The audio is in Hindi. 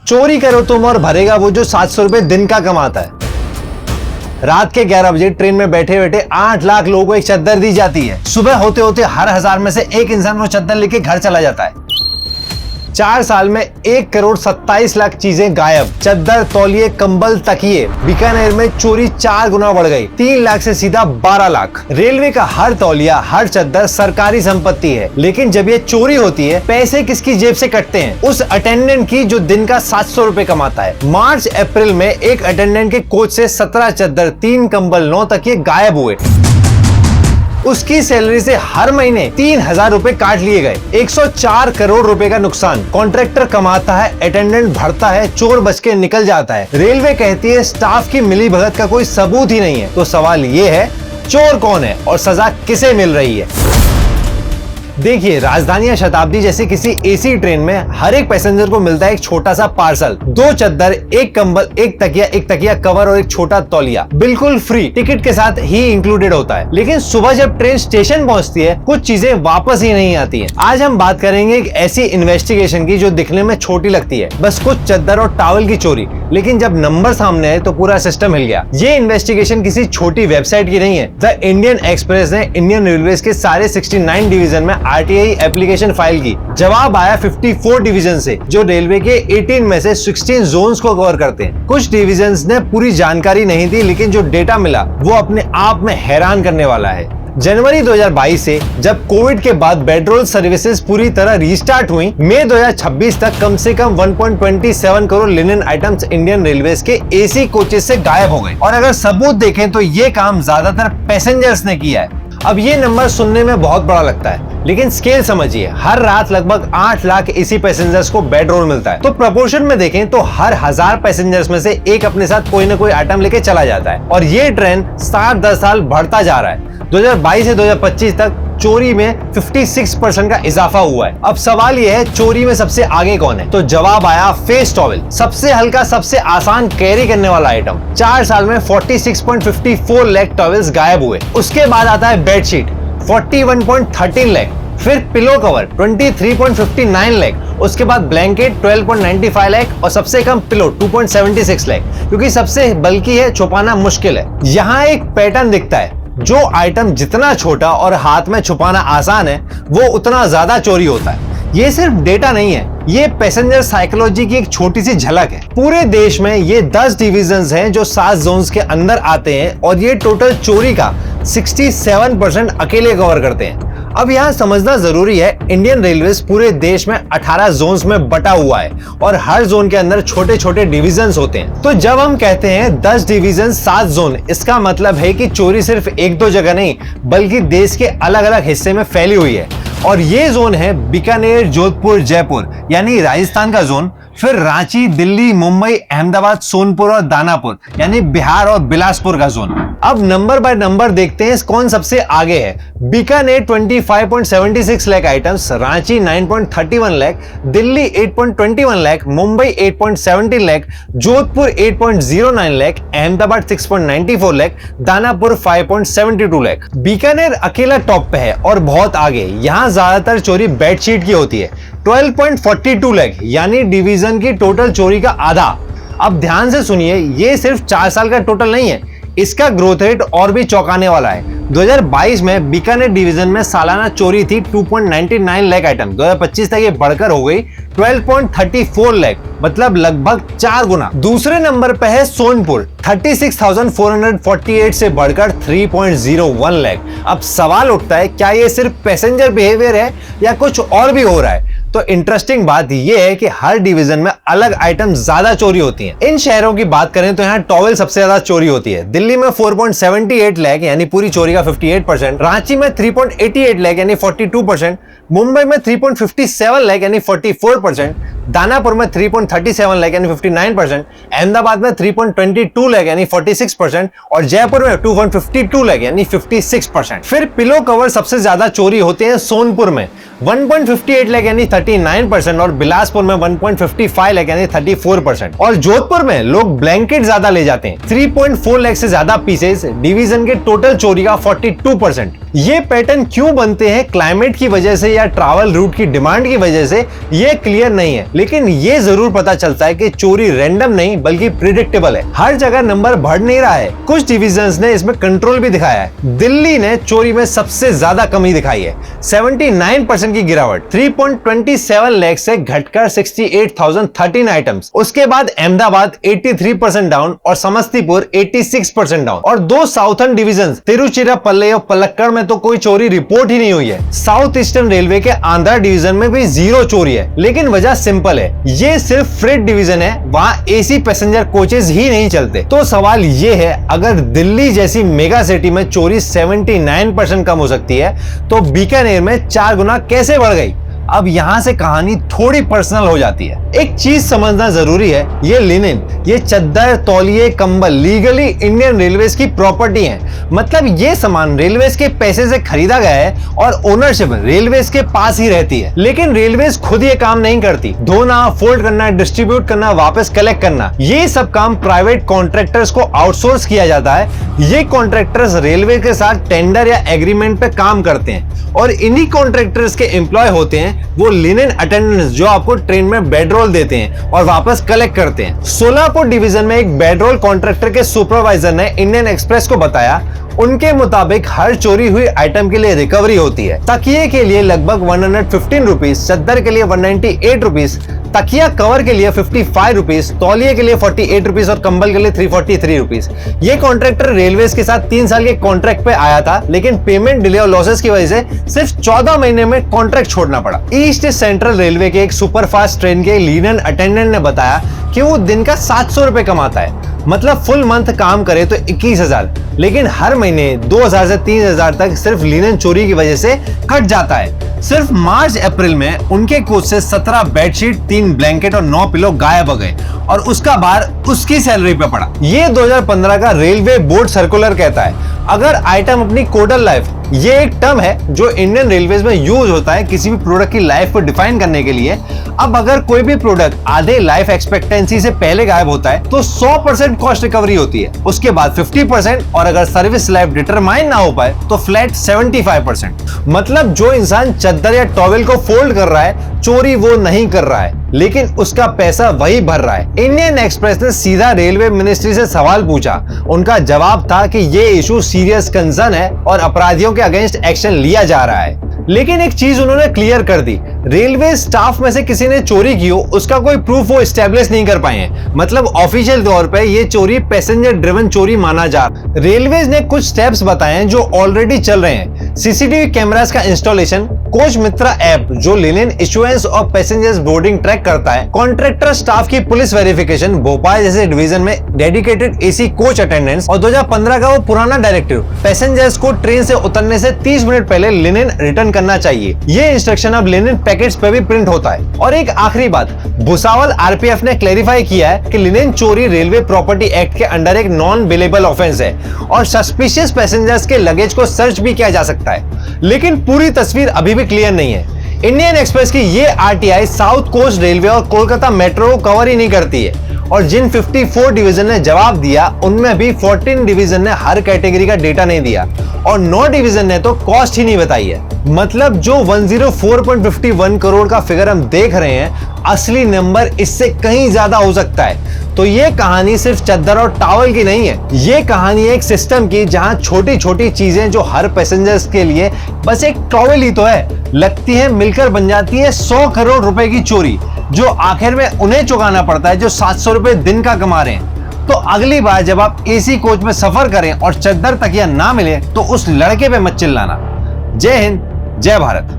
चोरी करो तुम और भरेगा वो जो 700 रुपए दिन का कमाता है। रात के 11 बजे ट्रेन में बैठे बैठे 8 लाख लोगों को एक चद्दर दी जाती है। सुबह होते होते हर 1000 में से एक इंसान वो चद्दर लेके घर चला जाता है। 4 साल में 1,27,00,000 चीजें गायब। चद्दर, तौलिए, कंबल, तकिए। बीकानेर में चोरी 4 गुना बढ़ गई, 3 लाख से सीधा 12 लाख। रेलवे का हर तौलिया, हर चद्दर सरकारी संपत्ति है, लेकिन जब ये चोरी होती है पैसे किसकी जेब से कटते हैं? उस अटेंडेंट की जो दिन का 700 रुपए कमाता है। मार्च अप्रैल में एक अटेंडेंट के कोच से 17 चद्दर, 3 कंबल, 9 तकिए गायब हुए। उसकी सैलरी से हर महीने 3,000 रुपए काट लिए गए। 104 करोड़ रुपए का नुकसान। कॉन्ट्रैक्टर कमाता है, अटेंडेंट भरता है, चोर बच के निकल जाता है। रेलवे कहती है स्टाफ की मिलीभगत का कोई सबूत ही नहीं है। तो सवाल ये है, चोर कौन है और सजा किसे मिल रही है? देखिए, राजधानी या शताब्दी जैसी किसी एसी ट्रेन में हर एक पैसेंजर को मिलता है एक छोटा सा पार्सल। 2 चद्दर, 1 कंबल, 1 तकिया कवर और एक छोटा तौलिया, बिल्कुल फ्री, टिकट के साथ ही इंक्लूडेड होता है। लेकिन सुबह जब ट्रेन स्टेशन पहुंचती है कुछ चीजें वापस ही नहीं आती हैं। आज हम बात करेंगे एक ऐसी इन्वेस्टिगेशन की जो दिखने में छोटी लगती है, बस कुछ चद्दर और टॉवल की चोरी, लेकिन जब नंबर सामने आए तो पूरा सिस्टम हिल गया। ये इन्वेस्टिगेशन किसी छोटी वेबसाइट की नहीं है। द इंडियन एक्सप्रेस ने इंडियन रेलवेज के सारे 69 डिवीजन में आरटीआई एप्लीकेशन फाइल की। जवाब आया 54 डिवीजन से, जो रेलवे के 18 में से 16 जोन्स को कवर करते हैं। कुछ डिवीजन्स ने पूरी जानकारी नहीं दी, लेकिन जो डेटा मिला वो अपने आप में हैरान करने वाला है। जनवरी 2022 से जब कोविड के बाद पेट्रोल सर्विसेज पूरी तरह रीस्टार्ट हुई, मई 2026 तक कम से कम 1.27 crore linen items Indian railways के एसी कोचेस से गायब हो गए। और अगर सबूत देखें तो ये काम ज्यादातर पैसेंजर्स ने किया है। अब ये नंबर सुनने में बहुत बड़ा लगता है, लेकिन स्केल समझिए। हर रात लगभग 8 लाख एसी पैसेंजर्स को बेड रोल मिलता है। तो प्रपोर्शन में देखें तो हर 1000 पैसेंजर्स में से एक अपने साथ कोई ना कोई आइटम लेके चला जाता है। और ये ट्रेंड 7-10 साल बढ़ता जा रहा है। 2022 से 2025 तक चोरी में 56% का इजाफा हुआ है। अब सवाल यह है, चोरी में सबसे आगे कौन है? तो जवाब आया फेस टॉवल। सबसे हल्का, सबसे आसान कैरी करने वाला आइटम। 4 साल में 46.54 लाख टॉवल्स गायब हुए। उसके बाद आता है बेडशीट, 41.13 लाख। फिर पिलो कवर 23.59 लाख। उसके बाद ब्लैंकेट 12.95 लाख और सबसे कम पिलो 2.76 लाख, क्योंकि सबसे बल्कि है, छुपाना मुश्किल है। यहाँ एक पैटर्न दिखता है, जो आइटम जितना छोटा और हाथ में छुपाना आसान है वो उतना ज्यादा चोरी होता है। ये सिर्फ डेटा नहीं है, ये पैसेंजर साइकोलॉजी की एक छोटी सी झलक है। पूरे देश में ये 10 डिवीजन्स हैं जो 7 जोन्स के अंदर आते हैं और ये टोटल चोरी का 67% अकेले कवर करते हैं। अब यहाँ समझना जरूरी है, इंडियन रेलवेज पूरे देश में 18 जोन्स में बटा हुआ है और हर जोन के अंदर छोटे छोटे डिवीजन्स होते हैं। तो जब हम कहते हैं 10 डिवीजन 7 जोन, इसका मतलब है कि चोरी सिर्फ 1-2 जगह नहीं बल्कि देश के अलग अलग हिस्से में फैली हुई है। और ये जोन है बीकानेर, जोधपुर, जयपुर यानी राजस्थान का जोन, फिर रांची, दिल्ली, मुंबई, अहमदाबाद, सोनपुर और दानापुर यानी बिहार और बिलासपुर का जोन। अब नंबर बाय नंबर देखते हैं कौन सबसे आगे है। बीकानेर 25.76 लाख आइटम्स, रांची 9.31 लाख, दिल्ली 8.21 लाख, मुंबई 8.70 लाख, जोधपुर 8.09 लाख, अहमदाबाद 6.94 लाख, दानापुर 5.72 लाख। बीकानेर अकेला टॉप पे है और बहुत आगे। यहाँ ज्यादातर चोरी बेडशीट की होती है, 12.42 लाख यानी डिवीजन की टोटल चोरी का आधा। अब ध्यान से सुनिए, ये सिर्फ 4 साल का टोटल नहीं है, इसका ग्रोथ रेट और भी चौंकाने वाला है। 2022 में बीकानेर डिवीजन में सालाना चोरी थी 2.99 लाख आइटम। 2025 तक ये बढ़कर हो गई 12.34 लाख, मतलब लगभग 4 गुना। दूसरे नंबर पे है सोनपुर, 36,448 से बढ़कर 3.01 लाख। अब सवाल उठता है, क्या ये सिर्फ पैसेंजर बिहेवियर है या कुछ और भी हो रहा है? तो इंटरेस्टिंग बात यह है कि हर डिवीजन में अलग आइटम ज्यादा चोरी होती हैं। इन शहरों की बात करें तो यहाँ टॉवल सबसे ज्यादा चोरी होती है। दिल्ली में 4.78 लाख यानी पूरी चोरी का 58%, रांची में 3.88 लाख यानी 42%, मुंबई में 3.57 लाख यानी 44%, दानापुर में 3.37 लाख यानी 59%, अहमदाबाद में 3.22 लाख यानी 46% और जयपुर में 2.52 लाख यानी 56%। फिर पिलो कवर सबसे ज्यादा चोरी होते हैं सोनपुर में, 1.58 लाख यानी 39% और बिलासपुर में 1.55 लाख यानी 34%। और जोधपुर में लोग ब्लैंकेट ज्यादा ले जाते हैं, 3.4 लाख से ज्यादा पीसेस डिवीजन के टोटल चोरी का 42%। ये पैटर्न क्यों बनते हैं, क्लाइमेट की वजह से या ट्रैवल रूट की डिमांड की वजह से, ये क्लियर नहीं है, लेकिन ये जरूर पता चलता है कि चोरी रैंडम नहीं बल्कि प्रिडिक्टेबल है। हर जगह नंबर बढ़ नहीं रहा है, कुछ डिवीजन्स ने इसमें कंट्रोल भी दिखाया है। दिल्ली ने चोरी में सबसे ज्यादा कमी दिखाई है, 79% की गिरावट, 3.27 लाख से घटकर 68,013 आइटम्स। उसके बाद अहमदाबाद 83% डाउन और समस्तीपुर 86% डाउन। और दो साउथर्न डिवीजन तिरुचिरापल्ली और पलक्कड़ में तो कोई चोरी रिपोर्ट ही नहीं हुई है। साउथ ईस्टर्न रेलवे के आंध्रा डिवीजन में भी 0 चोरी है, लेकिन वजह सिंपल है, ये सिर्फ फ्रेट डिवीजन है, वहां एसी पैसेंजर कोचेस ही नहीं चलते। तो सवाल ये है, अगर दिल्ली जैसी मेगा सिटी में चोरी 79% कम हो सकती है, तो बीकानेर में 4 गुना कैसे बढ़ गई? अब यहां से कहानी थोड़ी पर्सनल हो जाती है। एक चीज समझना जरूरी है, ये लिनिन, ये चद्दर, तौलिए, कंबल लीगली इंडियन रेलवेज की प्रॉपर्टी है। मतलब ये सामान रेलवेज के पैसे से खरीदा गया है और ओनरशिप रेलवेज के पास ही रहती है। लेकिन रेलवेज खुद ये काम नहीं करती, धोना, फोल्ड करना, डिस्ट्रीब्यूट करना, वापस कलेक्ट करना, ये सब काम प्राइवेट कॉन्ट्रैक्टर्स को आउटसोर्स किया जाता है। ये कॉन्ट्रैक्टर्स रेलवे के साथ टेंडर या एग्रीमेंट पे काम करते हैं और इन्हीं कॉन्ट्रैक्टर्स के एम्प्लॉय होते हैं वो लिनिन अटेंडेंट्स, जो आपको ट्रेन में बेड रोल देते हैं और वापस कलेक्ट करते हैं। सोलापुर डिवीजन में एक बेड रोल कॉन्ट्रैक्टर के सुपरवाइजर ने इंडियन एक्सप्रेस को बताया, उनके मुताबिक हर चोरी हुई आइटम के लिए रिकवरी होती है। तकिए के लिए लगभग 115 रुपीज, चद्दर के लिए 198 रुपीज, तकिया कवर के लिए 55 रुपीज, तौलिए के लिए 48 रुपीज और कंबल के लिए 343 रुपीज। ये कॉन्ट्रैक्टर रेलवेज के साथ 3 साल के कॉन्ट्रैक्ट पे आया था, लेकिन पेमेंट डिले और लॉसेस की वजह से सिर्फ 14 महीने में कॉन्ट्रैक्ट छोड़ना पड़ा। ईस्ट सेंट्रल रेलवे के एक सुपरफास्ट ट्रेन के लिनन अटेंडेंट ने बताया कि वो दिन का 700 रुपए कमाता है, मतलब फुल मंथ काम करे तो 21,000, लेकिन हर महीने 2,000 से 3,000 तक सिर्फ लिनन चोरी की वजह से कट जाता है। सिर्फ मार्च अप्रैल में उनके कोच से 17 बेडशीट, 3 ब्लैंकेट और 9 पिलो गायब हो गए और उसका भार उसकी सैलरी पे पड़ा। ये 2015 का रेलवे बोर्ड सर्कुलर कहता है, अगर आइटम अपनी कोडल लाइफ, ये एक टर्म है जो इंडियन रेलवेज में यूज होता है किसी भी प्रोडक्ट की लाइफ को डिफाइन करने के लिए। अब अगर कोई भी प्रोडक्ट आधे लाइफ एक्सपेक्टेंसी से पहले गायब होता है तो 100% कॉस्ट रिकवरी होती है, उसके बाद 50% और अगर सर्विस लाइफ डिटरमाइन ना हो पाए तो फ्लैट 75%। मतलब जो इंसान चद्दर या टॉवेल को फोल्ड कर रहा है, चोरी वो नहीं कर रहा है, लेकिन उसका पैसा वही भर रहा है। इंडियन एक्सप्रेस ने सीधा रेलवे मिनिस्ट्री से सवाल पूछा, उनका जवाब था कि ये इशू सीरियस कंसर्न है और अपराधियों के अगेंस्ट एक्शन लिया जा रहा है। लेकिन एक चीज उन्होंने क्लियर कर दी, रेलवे स्टाफ में से किसी ने चोरी की हो उसका कोई प्रूफ वो एस्टेब्लिश नहीं कर पाए हैं। मतलब ऑफिशियल तौर पे ये चोरी पैसेंजर ड्रिवन चोरी माना जा रहा है। रेलवेज ने कुछ स्टेप्स बताए हैं जो ऑलरेडी चल रहे हैं, सीसीटीवी कैमरास का इंस्टॉलेशन, कोच मित्रा ऐप जो लिनिन इशुएंस और पैसेंजर्स बोर्डिंग ट्रैक करता है, कॉन्ट्रैक्टर स्टाफ की पुलिस वेरिफिकेशन, भोपाल जैसे डिवीजन में डेडिकेटेड एसी कोच अटेंडेंस और 2015 का वो पुराना डायरेक्टिव, पैसेंजर्स को ट्रेन से उतरने से 30 मिनट पहले लिनिन रिटर्न करना चाहिए। ये इंस्ट्रक्शन अब लिनिन पैकेट्स पे भी प्रिंट होता है। और एक आखिरी बात, भुसावल आरपीएफ ने क्लैरिफाई किया है कि लिनिन चोरी रेलवे प्रॉपर्टी एक्ट के अंडर एक नॉन बिलेबल ऑफेंस है और सस्पिशियस पैसेंजर्स के लगेज को सर्च भी किया जा सकता है। लेकिन पूरी तस्वीर अभी भी क्लियर नहीं है। इंडियन एक्सप्रेस की ये आरटीआई साउथ कोस्ट रेलवे और कोलकाता मेट्रो को कवर ही नहीं करती है और जिन 54 डिवीजन ने जवाब दिया उनमें भी 14 डिवीजन ने हर कैटेगरी का डेटा नहीं दिया और 9 डिवीजन ने तो कॉस्ट ही नहीं बताई है। मतलब जो 104.51 करोड़ का फिगर हम देख रहे हैं, असली नंबर इससे कहीं ज्यादा हो सकता है। तो ये कहानी सिर्फ चद्दर और टॉवल की नहीं है, ये कहानी एक सिस्टम की जहां छोटी छोटी चीजें जो हर पैसेंजर्स के लिए बस एक टॉवल ही तो है, लगती है मिलकर बन जाती है 100 करोड़ रुपए की चोरी, जो आखिर में उन्हें चुकाना पड़ता है जो 700 रुपए दिन का कमा रहे हैं। तो अगली बार जब आप एसी कोच में सफर करें और चद्दर तकिया ना मिले तो उस लड़के पे मत चिल्लाना। जय हिंद, जय भारत।